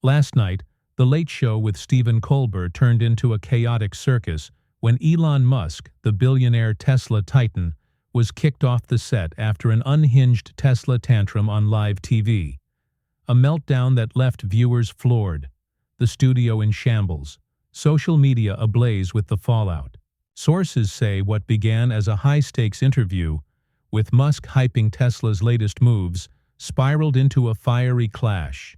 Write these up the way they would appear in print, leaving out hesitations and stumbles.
Last night, The Late Show with Stephen Colbert turned into a chaotic circus when Elon Musk, the billionaire Tesla titan, was kicked off the set after an unhinged Tesla tantrum on live TV. A meltdown that left viewers floored, the studio in shambles, social media ablaze with the fallout. Sources say what began as a high-stakes interview, with Musk hyping Tesla's latest moves, spiraled into a fiery clash,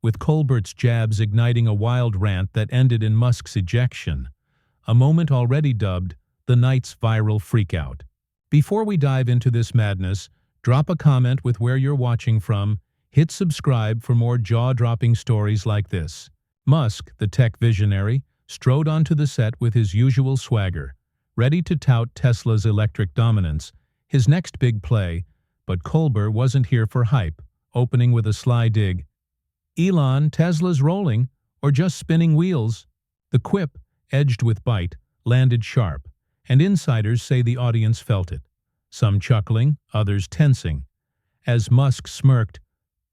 with Colbert's jabs igniting a wild rant that ended in Musk's ejection, a moment already dubbed the night's viral freakout. Before we dive into this madness, drop a comment with where you're watching from, hit subscribe for more jaw-dropping stories like this. Musk, the tech visionary, strode onto the set with his usual swagger, ready to tout Tesla's electric dominance, his next big play, but Colbert wasn't here for hype, opening with a sly dig. "Elon, Tesla's rolling, or just spinning wheels?" The quip, edged with bite, landed sharp, and insiders say the audience felt it, some chuckling, others tensing. As Musk smirked,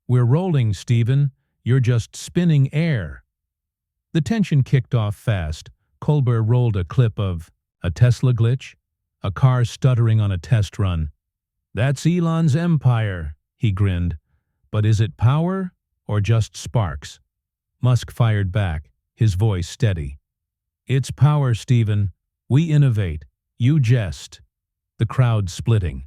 "We're rolling, Stephen, you're just spinning air." The tension kicked off fast. Colbert rolled a clip of a Tesla glitch, a car stuttering on a test run. "That's Elon's empire," he grinned. "But is it power or just sparks?" Musk fired back, his voice steady. "It's power, Stephen. We innovate. You jest." The crowd splitting.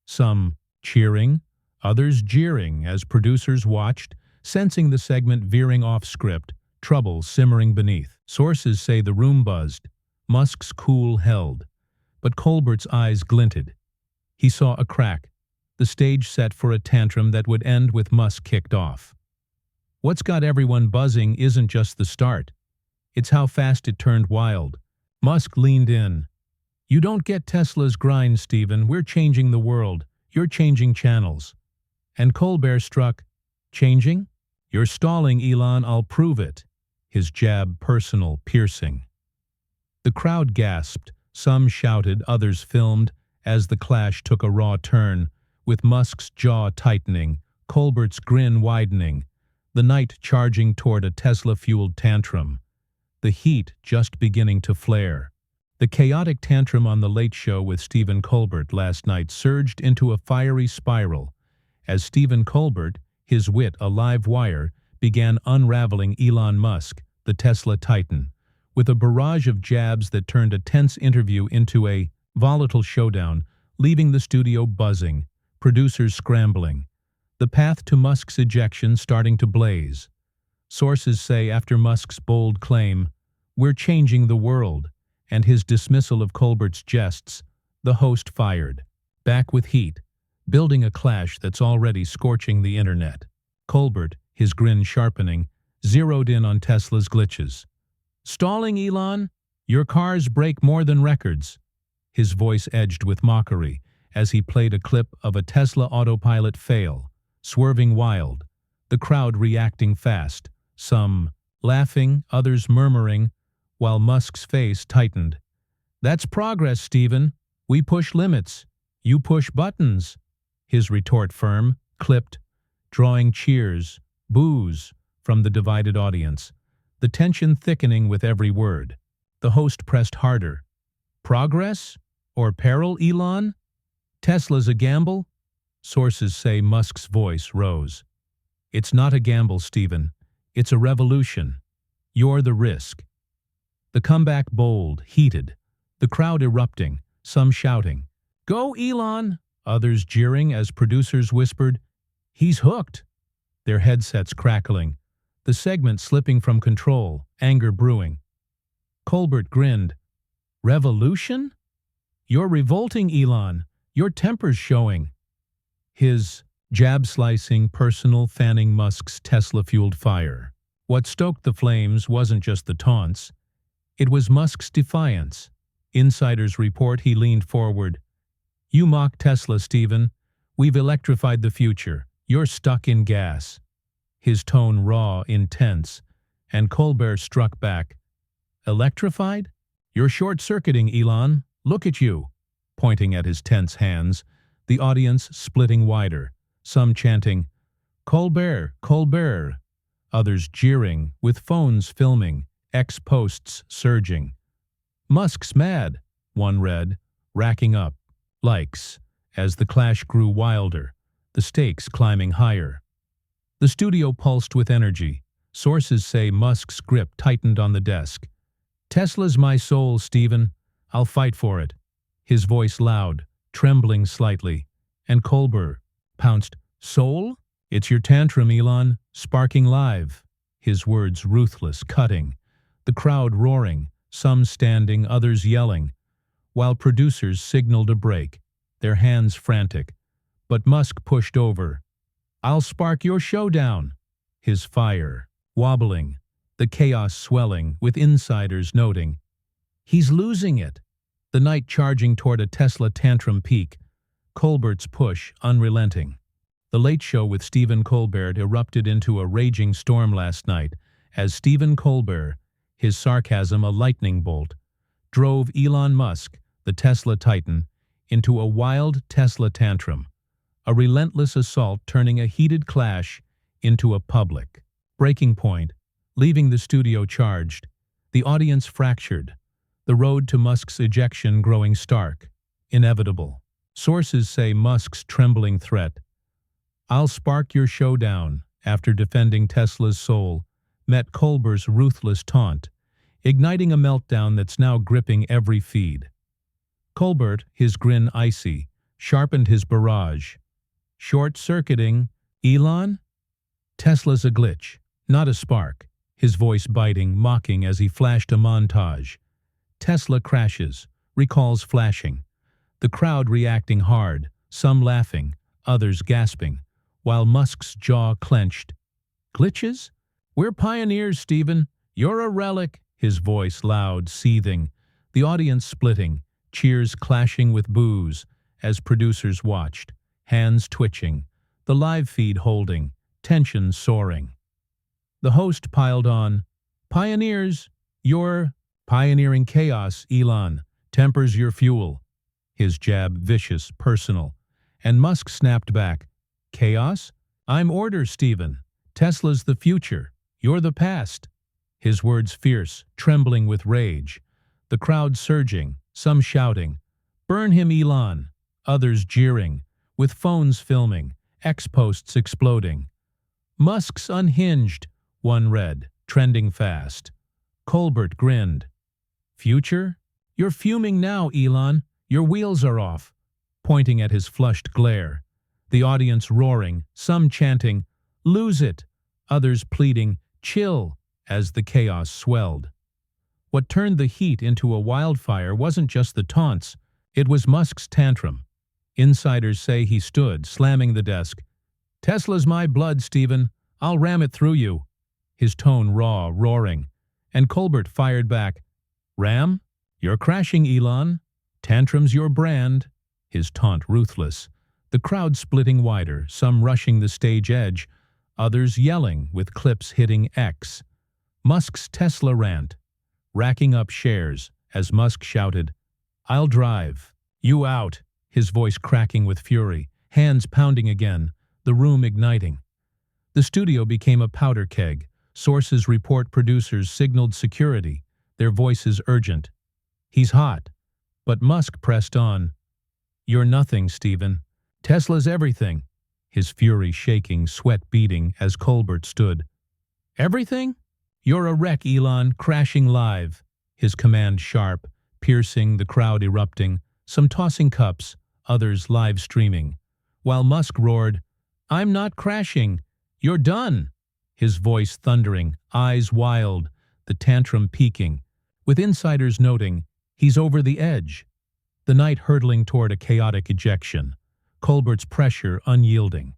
Some cheering, others jeering as producers watched, sensing the segment veering off script, trouble simmering beneath. Sources say the room buzzed. Musk's cool held. But Colbert's eyes glinted. He saw a crack, the stage set for a tantrum that would end with Musk kicked off. What's got everyone buzzing isn't just the start. It's how fast it turned wild. Musk leaned in. "You don't get Tesla's grind, Stephen. We're changing the world. You're changing channels." And Colbert struck. "Changing? You're stalling, Elon. I'll prove it." His jab personal, piercing. The crowd gasped. Some shouted, others filmed, as the clash took a raw turn, with Musk's jaw tightening, Colbert's grin widening, the night charging toward a Tesla-fueled tantrum, the heat just beginning to flare. The chaotic tantrum on The Late Show with Stephen Colbert last night surged into a fiery spiral, as Stephen Colbert, his wit a live wire, began unraveling Elon Musk, the Tesla titan, with a barrage of jabs that turned a tense interview into a volatile showdown, leaving the studio buzzing, producers scrambling, the path to Musk's ejection starting to blaze. Sources say after Musk's bold claim, "We're changing the world," and his dismissal of Colbert's jests, the host fired, back with heat, building a clash that's already scorching the internet. Colbert, his grin sharpening, zeroed in on Tesla's glitches. "Stalling, Elon? Your cars break more than records." His voice edged with mockery as he played a clip of a Tesla autopilot fail, swerving wild, the crowd reacting fast, some laughing, others murmuring, while Musk's face tightened. "That's progress, Stephen. We push limits. You push buttons." His retort firm, clipped, drawing cheers, boos, from the divided audience, the tension thickening with every word. The host pressed harder. "Progress? Or peril, Elon? Tesla's a gamble?" Sources say Musk's voice rose. "It's not a gamble, Stephen. It's a revolution. You're the risk." The comeback bold, heated, the crowd erupting, some shouting, "Go, Elon!" others jeering as producers whispered, "He's hooked!" Their headsets crackling, the segment slipping from control, anger brewing. Colbert grinned. "Revolution? You're revolting, Elon. Your temper's showing." His jab-slicing, personal fanning Musk's Tesla-fueled fire. What stoked the flames wasn't just the taunts. It was Musk's defiance. Insiders report he leaned forward. "You mock Tesla, Stephen. We've electrified the future. You're stuck in gas." His tone raw, intense, and Colbert struck back. "Electrified? You're short-circuiting, Elon. Look at you," pointing at his tense hands, the audience splitting wider, some chanting, "Colbert, Colbert," others jeering, with phones filming, X posts surging. "Musk's mad," one read, racking up likes as the clash grew wilder, the stakes climbing higher. The studio pulsed with energy. Sources say Musk's grip tightened on the desk. "Tesla's my soul, Stephen. I'll fight for it." His voice loud, trembling slightly. And Colbert pounced, "Soul? It's your tantrum, Elon, sparking live." His words ruthless, cutting. The crowd roaring, some standing, others yelling, while producers signaled a break, their hands frantic. But Musk pushed over. "I'll spark your showdown." His fire wobbling, the chaos swelling, with insiders noting, "He's losing it." The night charging toward a Tesla tantrum peak, Colbert's push unrelenting. The Late Show with Stephen Colbert erupted into a raging storm last night as Stephen Colbert, his sarcasm a lightning bolt, drove Elon Musk, the Tesla titan, into a wild Tesla tantrum, a relentless assault turning a heated clash into a public breaking point, leaving the studio charged, the audience fractured, the road to Musk's ejection growing stark, inevitable. Sources say Musk's trembling threat, "I'll spark your showdown," after defending Tesla's soul, met Colbert's ruthless taunt, igniting a meltdown that's now gripping every feed. Colbert, his grin icy, sharpened his barrage. "Short-circuiting, Elon? Tesla's a glitch, not a spark," his voice biting, mocking as he flashed a montage. Tesla crashes, recalls flashing, the crowd reacting hard, some laughing, others gasping, while Musk's jaw clenched. "Glitches? We're pioneers, Stephen. You're a relic," his voice loud, seething, the audience splitting, cheers clashing with boos as producers watched, hands twitching, the live feed holding, tension soaring. The host piled on, "Pioneers, you're pioneering chaos, Elon. Tempers your fuel." His jab vicious, personal. And Musk snapped back, "Chaos? I'm order, Stephen. Tesla's the future. You're the past." His words fierce, trembling with rage. The crowd surging, some shouting, "Burn him, Elon." Others jeering, with phones filming, X posts exploding. "Musk's unhinged," one read, trending fast. Colbert grinned. "Future? You're fuming now, Elon. Your wheels are off," pointing at his flushed glare. The audience roaring, some chanting, "Lose it," others pleading, "Chill," as the chaos swelled. What turned the heat into a wildfire wasn't just the taunts, it was Musk's tantrum. Insiders say he stood, slamming the desk. "Tesla's my blood, Stephen. I'll ram it through you." His tone raw, roaring. And Colbert fired back, "Ram? You're crashing, Elon. Tantrum's your brand." His taunt ruthless. The crowd splitting wider, some rushing the stage edge, others yelling with clips hitting X. Musk's Tesla rant, racking up shares as Musk shouted, "I'll drive. You out." His voice cracking with fury, hands pounding again, the room igniting. The studio became a powder keg. Sources report producers signaled security, their voices urgent. "He's hot." But Musk pressed on. "You're nothing, Stephen. Tesla's everything." His fury shaking, sweat beading as Colbert stood. "Everything? You're a wreck, Elon, crashing live." His command sharp, piercing, the crowd erupting, some tossing cups, others live streaming. While Musk roared, "I'm not crashing. You're done." His voice thundering, eyes wild, the tantrum peaking, with insiders noting, he's over the edge. The night hurtling toward a chaotic ejection, Colbert's pressure unyielding.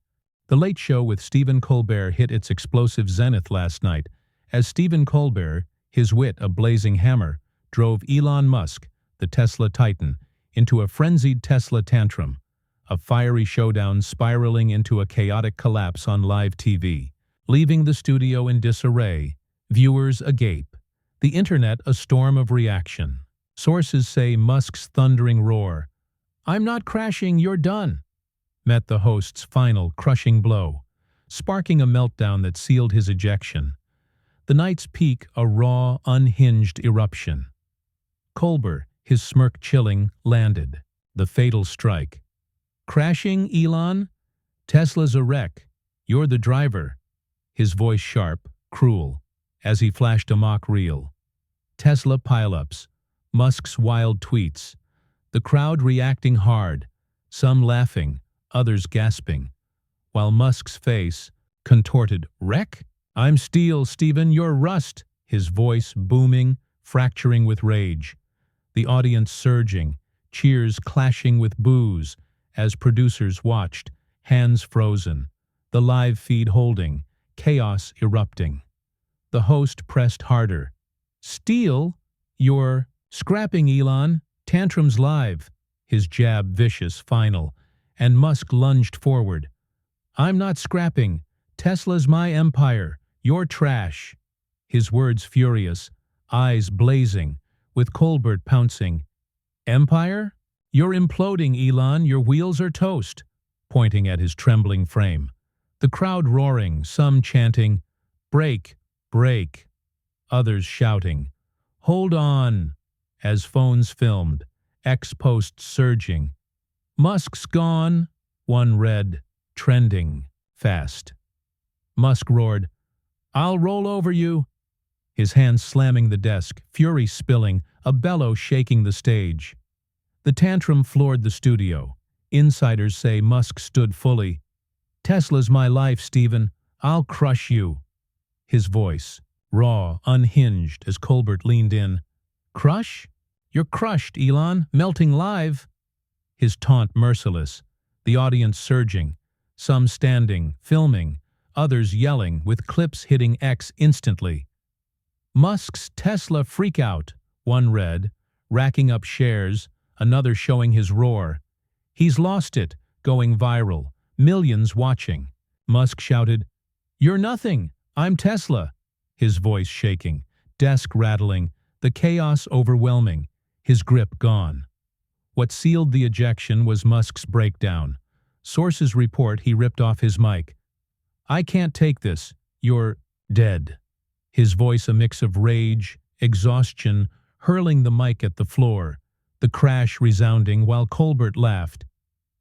The Late Show with Stephen Colbert hit its explosive zenith last night, as Stephen Colbert, his wit a blazing hammer, drove Elon Musk, the Tesla titan, into a frenzied Tesla tantrum, a fiery showdown spiraling into a chaotic collapse on live TV, leaving the studio in disarray, viewers agape, the internet a storm of reaction. Sources say Musk's thundering roar, "I'm not crashing, you're done," met the host's final crushing blow. sparking a meltdown that sealed his ejection. The night's peak, a raw, unhinged eruption. Colbert, his smirk chilling, landed. The fatal strike. Crashing, Elon? Tesla's a wreck. You're the driver. His voice sharp, cruel, as he flashed a mock reel. Tesla pileups, Musk's wild tweets, the crowd reacting hard, some laughing, others gasping, while Musk's face contorted. Wreck? I'm steel, Stephen, you're rust, his voice booming, fracturing with rage. The audience surging, cheers clashing with boos, as producers watched, hands frozen, the live feed holding, chaos erupting. The host pressed harder. Steel? You're scrapping, Elon. Tantrum's live. His jab vicious, final, and Musk lunged forward. I'm not scrapping. Tesla's my empire. You're trash. His words furious, eyes blazing, with Colbert pouncing. Empire? You're imploding, Elon. Your wheels are toast, pointing at his trembling frame. The crowd roaring, some chanting, break, break. Others shouting, hold on, as phones filmed, ex-posts surging. Musk's gone, one read, trending, fast. Musk roared, I'll roll over you. His hands slamming the desk, fury spilling, a bellow shaking the stage. The tantrum floored the studio. Insiders say Musk stood fully. Tesla's my life, Stephen. I'll crush you. His voice, raw, unhinged, as Colbert leaned in. Crush? You're crushed, Elon, melting live. His taunt merciless, the audience surging, some standing, filming, others yelling, with clips hitting X instantly. Musk's Tesla freakout, one read, racking up shares, another showing his roar. He's lost it, going viral, millions watching. Musk shouted, You're nothing, I'm Tesla. His voice shaking, desk rattling, the chaos overwhelming, his grip gone. What sealed the ejection was Musk's breakdown. Sources report he ripped off his mic. I can't take this, you're dead. His voice a mix of rage, exhaustion, hurling the mic at the floor, the crash resounding while Colbert laughed.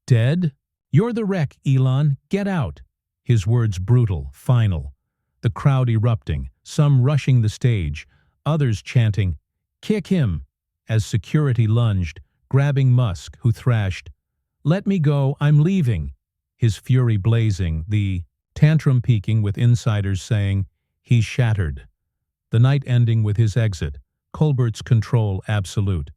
Dead? You're the wreck, Elon, get out. His words brutal, final. The crowd erupting, some rushing the stage, others chanting, Kick him, as security lunged, grabbing Musk, who thrashed, Let me go, I'm leaving. His fury blazing, the tantrum peaking with insiders saying, He's shattered. The night ending with his exit, Colbert's control absolute.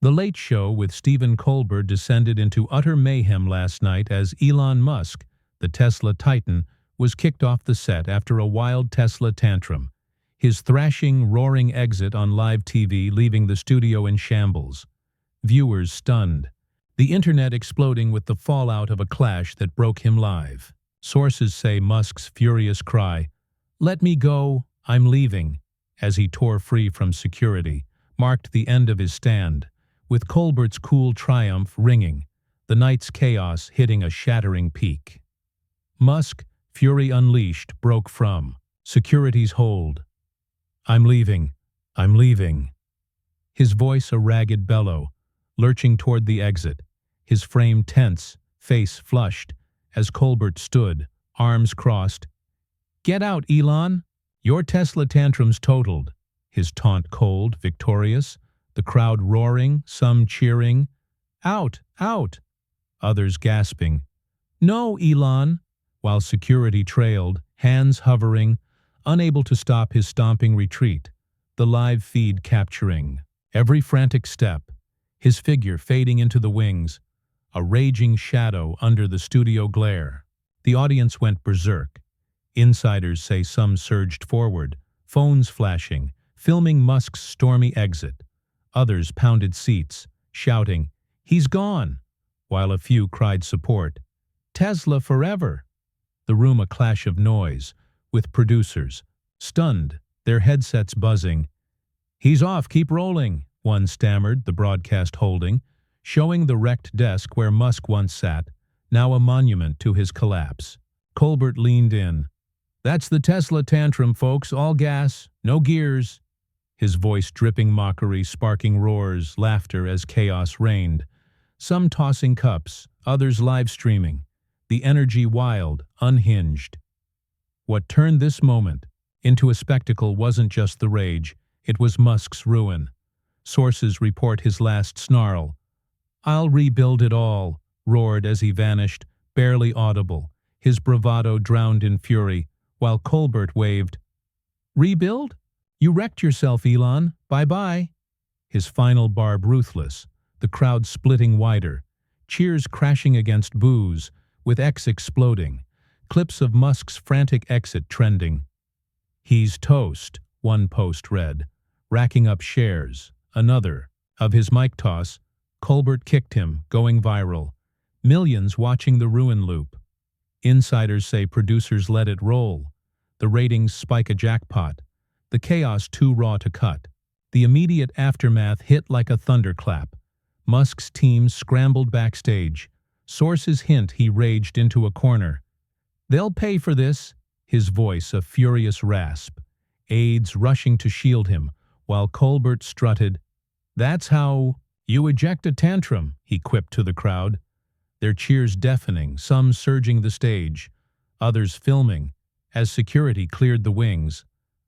The Late Show with Stephen Colbert descended into utter mayhem last night as Elon Musk, the Tesla titan, was kicked off the set after a wild Tesla tantrum, his thrashing, roaring exit on live TV leaving the studio in shambles. Viewers stunned, the internet exploding with the fallout of a clash that broke him live. Sources say Musk's furious cry, Let me go, I'm leaving, as he tore free from security, marked the end of his stand, with Colbert's cool triumph ringing, the night's chaos hitting a shattering peak. Musk, fury unleashed, broke from security's hold. I'm leaving, I'm leaving. His voice a ragged bellow, lurching toward the exit, his frame tense, face flushed, as Colbert stood, arms crossed. Get out, Elon! Your Tesla tantrum's totaled. His taunt cold, victorious, the crowd roaring, some cheering. Out, out! Others gasping. No, Elon! While security trailed, hands hovering, unable to stop his stomping retreat, the live feed capturing every frantic step, his figure fading into the wings, a raging shadow under the studio glare. The audience went berserk. Insiders say some surged forward, phones flashing, filming Musk's stormy exit. Others pounded seats, shouting, He's gone, while a few cried support. Tesla forever! The room a clash of noise, with producers, stunned, their headsets buzzing. He's off, keep rolling, one stammered, the broadcast holding, showing the wrecked desk where Musk once sat, now a monument to his collapse. Colbert leaned in. That's the Tesla tantrum, folks. All gas, no gears. His voice dripping mockery, sparking roars, laughter as chaos reigned. Some tossing cups, others live streaming. The energy wild, unhinged. What turned this moment into a spectacle wasn't just the rage, it was Musk's ruin. Sources report his last snarl. "I'll rebuild it all," roared as he vanished, barely audible, his bravado drowned in fury, while Colbert waved. "Rebuild? You wrecked yourself, Elon. Bye-bye." His final barb ruthless, the crowd splitting wider, cheers crashing against boos, with X exploding, clips of Musk's frantic exit trending. "He's toast," one post read, racking up shares. Another, of his mic toss, Colbert kicked him, going viral. Millions watching the ruin loop. Insiders say producers let it roll. The ratings spike a jackpot. The chaos too raw to cut. The immediate aftermath hit like a thunderclap. Musk's team scrambled backstage. Sources hint he raged into a corner. "They'll pay for this," his voice a furious rasp. Aides rushing to shield him, while Colbert strutted. "That's how you eject a tantrum," he quipped to the crowd. Their cheers deafening, some surging the stage, others filming, as security cleared the wings.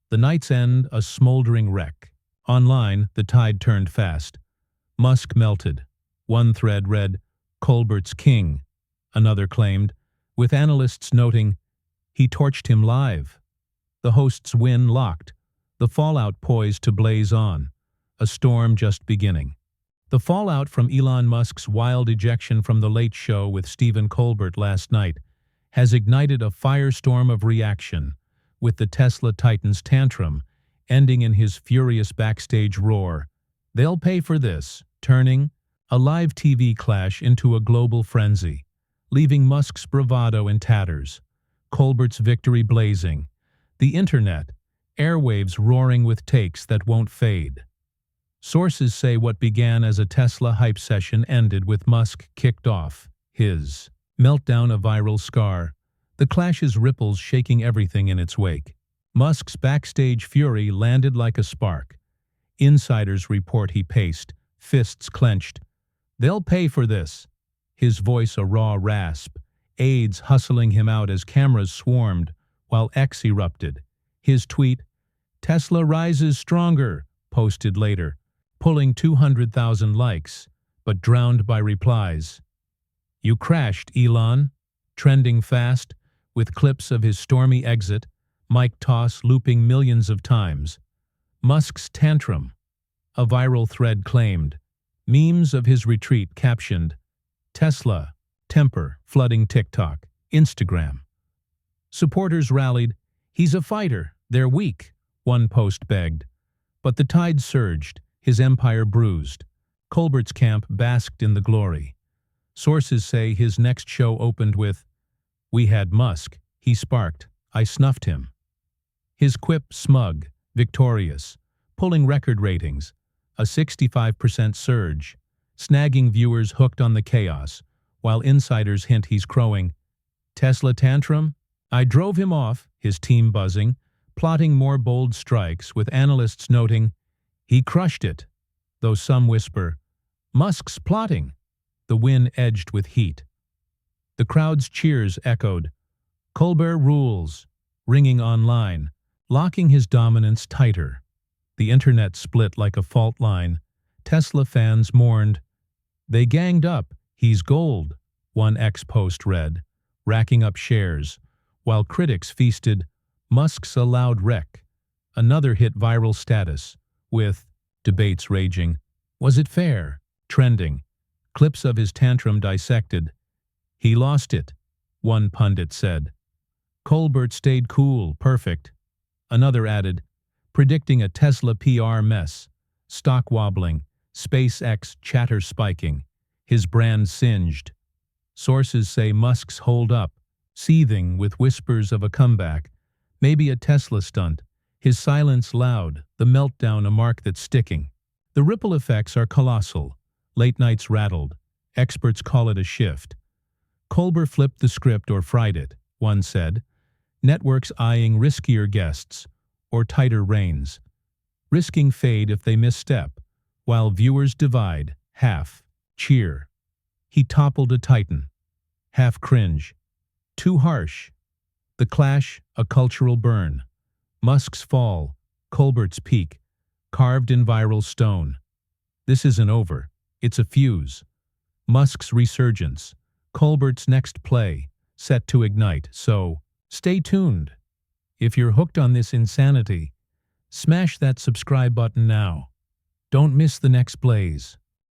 The night's end a smoldering wreck. Online, the tide turned fast. Musk melted. One thread read, "Colbert's king." Another claimed, with analysts noting, "He torched him live." The host's win locked. The fallout poised to blaze on. A storm just beginning. The fallout from Elon Musk's wild ejection from The Late Show with Stephen Colbert last night has ignited a firestorm of reaction, with the Tesla Titan's tantrum ending in his furious backstage roar. "They'll pay for this," turning a live TV clash into a global frenzy, leaving Musk's bravado in tatters, Colbert's victory blazing, the internet, airwaves roaring with takes that won't fade. Sources say what began as a Tesla hype session ended with Musk kicked off, his meltdown a viral scar, the clash's ripples shaking everything in its wake. Musk's backstage fury landed like a spark. Insiders report he paced, fists clenched. "They'll pay for this." His voice a raw rasp, aides hustling him out as cameras swarmed, while X erupted. His tweet, "Tesla rises stronger," posted later, pulling 200,000 likes, but drowned by replies. "You crashed, Elon," trending fast, with clips of his stormy exit, mic toss looping millions of times. Musk's tantrum, a viral thread claimed. Memes of his retreat captioned, "Tesla, temper," flooding TikTok, Instagram. Supporters rallied, "He's a fighter, they're weak," one post begged. But the tide surged, his empire bruised. Colbert's camp basked in the glory. Sources say his next show opened with, "We had Musk, he sparked, I snuffed him." His quip smug, victorious, pulling record ratings, a 65% surge, snagging viewers hooked on the chaos, while insiders hint he's crowing, "Tesla tantrum? I drove him off," his team buzzing, plotting more bold strikes, with analysts noting, "He crushed it," though some whisper, "Musk's plotting." The win edged with heat. The crowd's cheers echoed, "Colbert rules," ringing online, locking his dominance tighter. The internet split like a fault line. Tesla fans mourned. "They ganged up, he's gold," one X post read, racking up shares, while critics feasted, "Musk's a loud wreck." Another hit viral status, with debates raging. Was it fair? Trending. Clips of his tantrum dissected. "He lost it," one pundit said. "Colbert stayed cool, perfect." Another added, predicting a Tesla PR mess, stock wobbling, SpaceX chatter spiking, his brand singed. Sources say Musk's hold up, seething with whispers of a comeback, maybe a Tesla stunt, his silence loud, the meltdown a mark that's sticking. The ripple effects are colossal. Late nights rattled. Experts call it a shift. Colbert flipped the script or fried it, one said. Networks eyeing riskier guests or tighter reins. Risking fade if they misstep, while viewers divide, half cheer. He toppled a titan. Half cringe. Too harsh. The clash, a cultural burn. Musk's fall, Colbert's peak, carved in viral stone. This isn't over. It's a fuse. Musk's resurgence, Colbert's next play, set to ignite, so stay tuned. If you're hooked on this insanity, smash that subscribe button now. Don't miss the next blaze.